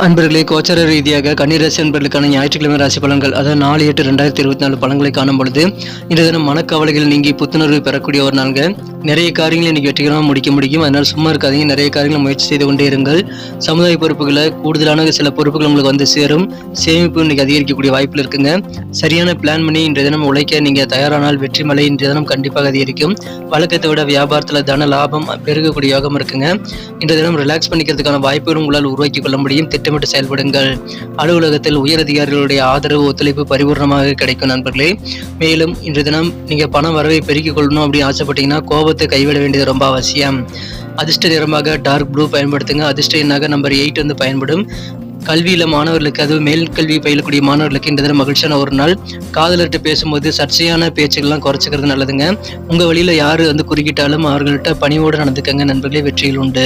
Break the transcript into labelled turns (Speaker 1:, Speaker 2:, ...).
Speaker 1: அன்பர்களே, கோச்சார ரீதியாக கன்னிராசி அன்பர்களுக்கான ஞாயிற்றுக்கிழமை ராசி பலன்கள், அதாவது 4/8/2024 பலன்களை காணும் பொழுது இன்றைய தினம் மனக்கவலைகள் நீங்கி புத்துணர்வு பெறக்கூடிய ஒரு நாள்ங்க. நிறைய காரியங்களை இன்னைக்கு வெற்றிகரமாக முடிக்க முடியும். அதனால் சும்மா இருக்காதீங்க, நிறைய காரியங்களை முயற்சி செய்து கொண்டே இருங்கள். சமுதாய பொறுப்புகளை கூடுதலான சில பொறுப்புகள் உங்களுக்கு வந்து சேரும். சேமிப்பு இன்னைக்கு அதிகரிக்கக்கூடிய வாய்ப்பில் இருக்குங்க. சரியான பிளான் பண்ணி இன்றைய தினம் உழைக்க நீங்க தயாரானால் வெற்றி மலை இன்றைய தினம் கண்டிப்பாக அதிகரிக்கும். வழக்கத்தை விட வியாபாரத்தில் தன லாபம் பெருகக்கூடிய யோகம் இருக்குங்க. இன்றைய தினம் ரிலாக்ஸ் பண்ணிக்கிறதுக்கான வாய்ப்புகளும் உங்களால் உருவாக்கி கொள்ள முடியும். திட்டமிட்டு செயல்படுங்கள். அலுவலகத்தில் உயர் அதிகாரிகளுடைய ஆதரவு ஒத்துழைப்பு பரிபூர்ணமாக கிடைக்கும் நண்பர்களே. மேலும் இன்றைய தினம் நீங்க பண வரவை பெருக்கிக் கொள்ளணும் அப்படின்னு ஆசைப்பட்டீங்கன்னா கோபத்தை கைவிட வேண்டியது ரொம்ப அவசியம். அதிர்ஷ்ட நிறமாக டார்க் ப்ளூ பயன்படுத்துங்க. அதிர்ஷ்ட எண்ணாக நம்பர் 8 வந்து பயன்படும். கல்வியில மாணவர்களுக்கு, அதுவும் மேல் கல்வி பயிலக்கூடிய மாணவர்களுக்கு இந்த தினம் மகிழ்ச்சியான ஒரு நாள். காதலர்கிட்ட பேசும்போது சர்ச்சையான பேச்சுக்கள்லாம் குறைச்சிக்கிறது நல்லதுங்க. உங்க வழியில யாரு வந்து குறுக்கிட்டாலும் அவர்கள்ட்ட பணிவோடு நடந்துக்கங்க நண்பர்களே, வெற்றிகள் உண்டு.